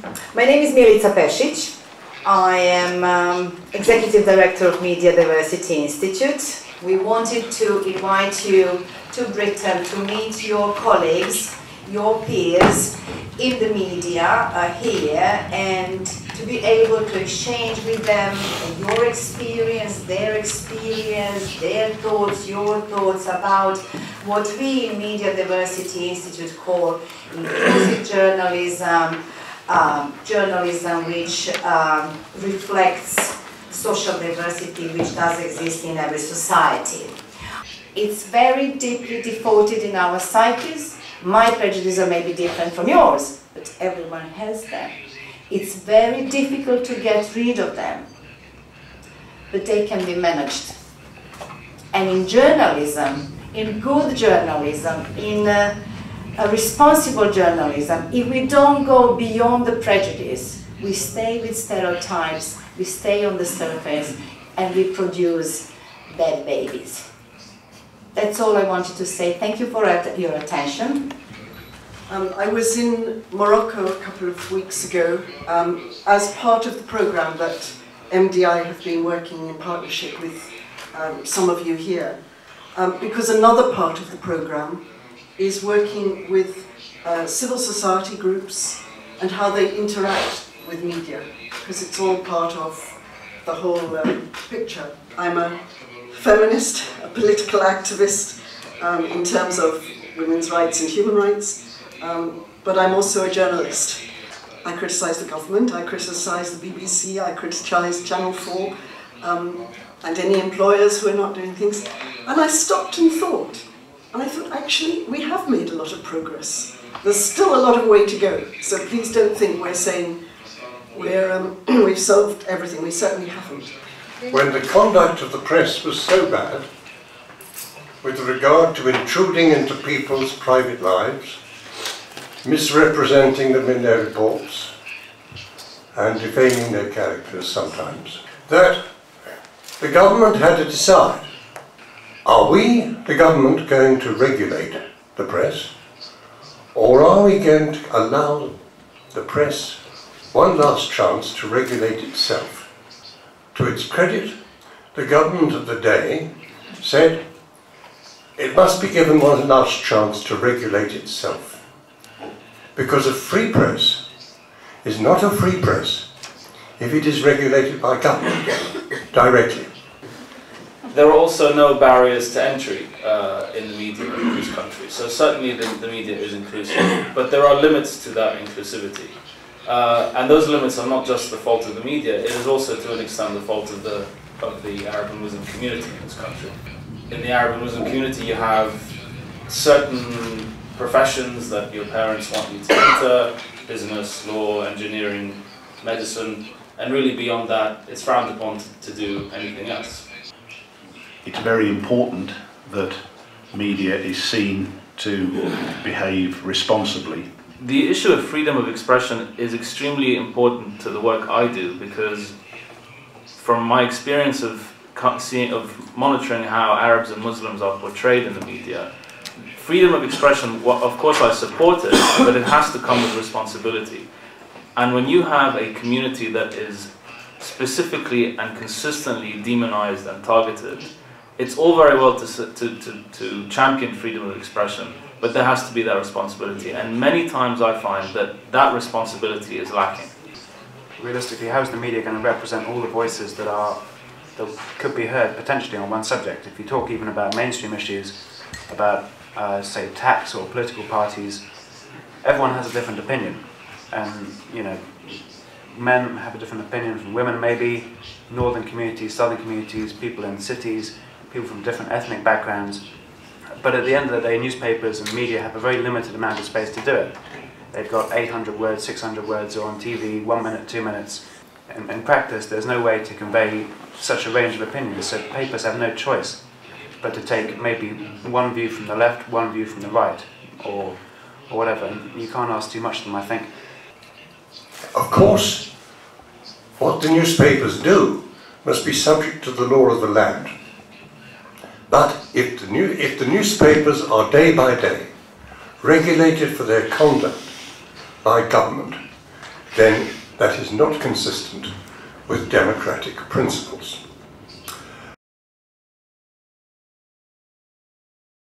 My name is Milica Pesic. I am Executive Director of Media Diversity Institute. We wanted to invite you to Britain to meet your colleagues, your peers in the media here, and to be able to exchange with them your experience, their thoughts, your thoughts about what we in Media Diversity Institute call inclusive journalism, journalism which reflects social diversity which does exist in every society. It's very deeply defaulted in our psyches. My prejudices may be different from yours, but everyone has them. It's very difficult to get rid of them, but they can be managed. And in journalism, in good journalism, in a responsible journalism, if we don't go beyond the prejudice, we stay with stereotypes, we stay on the surface, and we produce bad babies. That's all I wanted to say. Thank you for your attention. I was in Morocco a couple of weeks ago as part of the program that MDI have been working in partnership with some of you here, because another part of the program is working with civil society groups and how they interact with media, because it's all part of the whole picture. I'm a feminist, a political activist in terms of women's rights and human rights, but I'm also a journalist. I criticise the government, I criticise the BBC, I criticise Channel 4 and any employers who are not doing things. And I stopped and thought, actually we have made a lot of progress. There's still a lot of way to go, so please don't think we're saying we've solved everything. We certainly haven't. When the conduct of the press was so bad, with regard to intruding into people's private lives, misrepresenting them in their reports, and defaming their characters sometimes, that the government had to decide, are we, the government, going to regulate the press, or are we going to allow the press one last chance to regulate itself? To its credit, the government of the day said it must be given one last chance to regulate itself. Because a free press is not a free press if it is regulated by government directly. There are also no barriers to entry in the media in this country. So certainly the media is inclusive, but there are limits to that inclusivity. And those limits are not just the fault of the media, it is also to an extent the fault of the Arab and Muslim community in this country. In the Arab and Muslim community you have certain professions that your parents want you to enter, business, law, engineering, medicine, and really beyond that it's frowned upon to do anything else. It's very important that media is seen to behave responsibly. The issue of freedom of expression is extremely important to the work I do, because from my experience of monitoring how Arabs and Muslims are portrayed in the media, freedom of expression, of course I support it, but it has to come with responsibility. And when you have a community that is specifically and consistently demonized and targeted, it's all very well to champion freedom of expression, but there has to be that responsibility. And many times I find that that responsibility is lacking. Realistically, how is the media going to represent all the voices that could be heard potentially on one subject? If you talk even about mainstream issues, about say tax or political parties, everyone has a different opinion, and you know, men have a different opinion from women, maybe northern communities, southern communities, people in cities, people from different ethnic backgrounds. But at the end of the day, newspapers and media have a very limited amount of space to do it. They've got 800 words, 600 words, or on TV 1 minute, 2 minutes. In practice, there's no way to convey such a range of opinions, so papers have no choice but to take maybe one view from the left, one view from the right, or whatever. And you can't ask too much of them, I think. Of course, what the newspapers do must be subject to the law of the land. But if the newspapers are day by day regulated for their conduct by government, then that is not consistent with democratic principles.